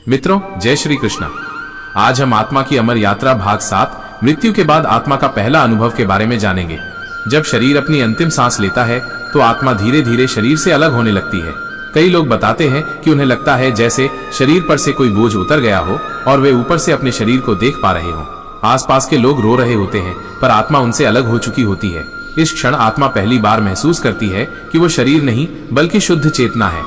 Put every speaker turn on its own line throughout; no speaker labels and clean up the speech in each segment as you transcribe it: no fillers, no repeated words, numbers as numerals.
मित्रों, जय श्री कृष्णा। आज हम आत्मा की अमर यात्रा भाग 7 मृत्यु के बाद आत्मा का पहला अनुभव के बारे में जानेंगे। जब शरीर अपनी अंतिम सांस लेता है तो आत्मा धीरे धीरे शरीर से अलग होने लगती है। कई लोग बताते हैं कि उन्हें लगता है जैसे शरीर पर से कोई बोझ उतर गया हो और वे ऊपर से अपने शरीर को देख पा रहे हों। आसपास के लोग रो रहे होते हैं पर आत्मा उनसे अलग हो चुकी होती है। इस क्षण आत्मा पहली बार महसूस करती है कि वो शरीर नहीं बल्कि शुद्ध चेतना है।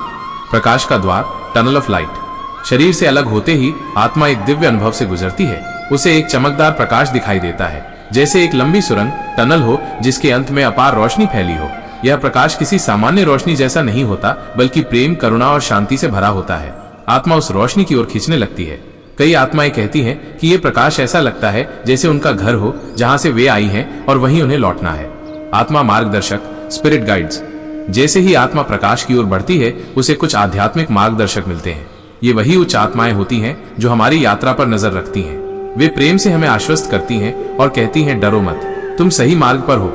प्रकाश का द्वार, टनल ऑफ लाइट। शरीर से अलग होते ही आत्मा एक दिव्य अनुभव से गुजरती है। उसे एक चमकदार प्रकाश दिखाई देता है, जैसे एक लंबी सुरंग टनल हो जिसके अंत में अपार रोशनी फैली हो। यह प्रकाश किसी सामान्य रोशनी जैसा नहीं होता बल्कि प्रेम, करुणा और शांति से भरा होता है। आत्मा उस रोशनी की ओर खींचने लगती है। कई आत्माएं कहती हैं कि यह प्रकाश ऐसा लगता है जैसे उनका घर हो जहां से वे आई हैं और वहीं उन्हें लौटना है। आत्मा मार्गदर्शक, स्पिरिट गाइड्स। जैसे ही आत्मा प्रकाश की ओर बढ़ती है उसे कुछ आध्यात्मिक मार्गदर्शक मिलते हैं। ये वही उच्च आत्माएं होती हैं जो हमारी यात्रा पर नजर रखती हैं। वे प्रेम से हमें आश्वस्त करती हैं और कहती हैं, डरो मत, तुम सही मार्ग पर हो।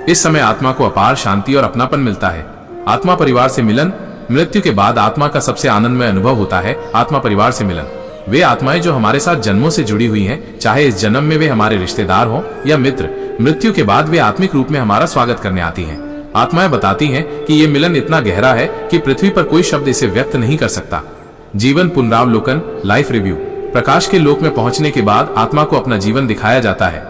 इस समय आत्मा को अपार शांति और अपनापन मिलता है। आत्मा परिवार से मिलन। मृत्यु के बाद आत्मा का सबसे आनंदमय अनुभव होता है आत्मा परिवार से मिलन। वे आत्माएं जो हमारे साथ जन्मों से जुड़ी हुई हैं, चाहे इस जन्म में वे हमारे रिश्तेदार हों या मित्र, मृत्यु के बाद वे आत्मिक रूप में हमारा स्वागत करने आती हैं। आत्माएं बताती हैं कि ये मिलन इतना गहरा है कि पृथ्वी पर कोई शब्द इसे व्यक्त नहीं कर सकता। जीवन पुनरावलोकन, लाइफ रिव्यू। प्रकाश के लोक में पहुंचने के बाद आत्मा को अपना जीवन दिखाया जाता है।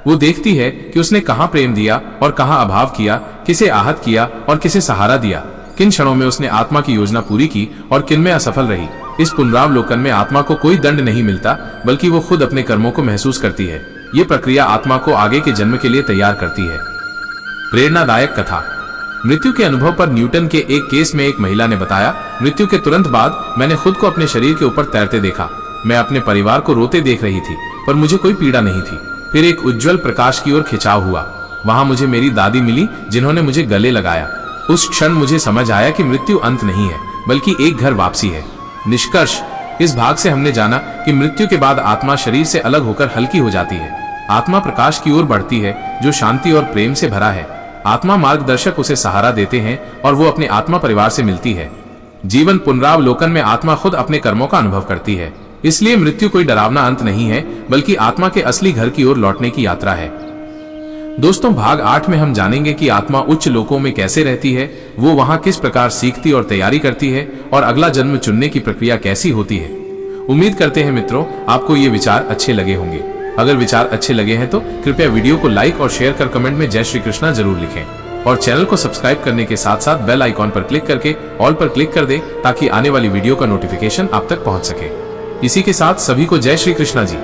वो देखती है कि उसने कहां प्रेम दिया और कहां अभाव किया, किसे आहत किया और किसे सहारा दिया, किन क्षणों में उसने आत्मा की योजना पूरी की और किन में असफल रही। इस पुनरावलोकन में आत्मा को कोई दंड नहीं मिलता बल्कि वो खुद अपने कर्मों को महसूस करती है। ये प्रक्रिया आत्मा को आगे के जन्म के लिए तैयार करती है। प्रेरणादायक कथा। मृत्यु के अनुभव पर न्यूटन के एक केस में एक महिला ने बताया, मृत्यु के तुरंत बाद मैंने खुद को अपने शरीर के ऊपर तैरते देखा। मैं अपने परिवार को रोते देख रही थी पर मुझे कोई पीड़ा नहीं थी। फिर एक उज्जवल प्रकाश की ओर खिंचाव हुआ। वहां मुझे मेरी दादी मिली जिन्होंने मुझे गले लगाया। उस क्षण मुझे समझ आया कि मृत्यु अंत नहीं है बल्कि एक घर वापसी है। निष्कर्ष, इस भाग से हमने जाना कि मृत्यु के बाद आत्मा शरीर से अलग होकर हल्की हो जाती है। आत्मा प्रकाश की ओर बढ़ती है जो शांति और प्रेम से भरा है। आत्मा मार्गदर्शक उसे सहारा देते हैं और वो अपने आत्मा परिवार से मिलती है। जीवन पुनरावलोकन में आत्मा खुद अपने कर्मों का अनुभव करती है। इसलिए मृत्यु कोई डरावना अंत नहीं है बल्कि आत्मा के असली घर की ओर लौटने की यात्रा है। दोस्तों, भाग 8 में हम जानेंगे कि आत्मा उच्च लोकों में कैसे रहती है, वो वहां किस प्रकार सीखती और तैयारी करती है और अगला जन्म चुनने की प्रक्रिया कैसी होती है। उम्मीद करते हैं मित्रों आपको ये विचार अच्छे लगे होंगे। अगर विचार अच्छे लगे हैं तो कृपया वीडियो को लाइक और शेयर कर कमेंट में जय श्री कृष्णा जरूर लिखें और चैनल को सब्सक्राइब करने के साथ साथ बेल आइकॉन पर क्लिक करके ऑल पर क्लिक कर दें ताकि आने वाली वीडियो का नोटिफिकेशन आप तक पहुंच सके। इसी के साथ सभी को जय श्री कृष्णा जी।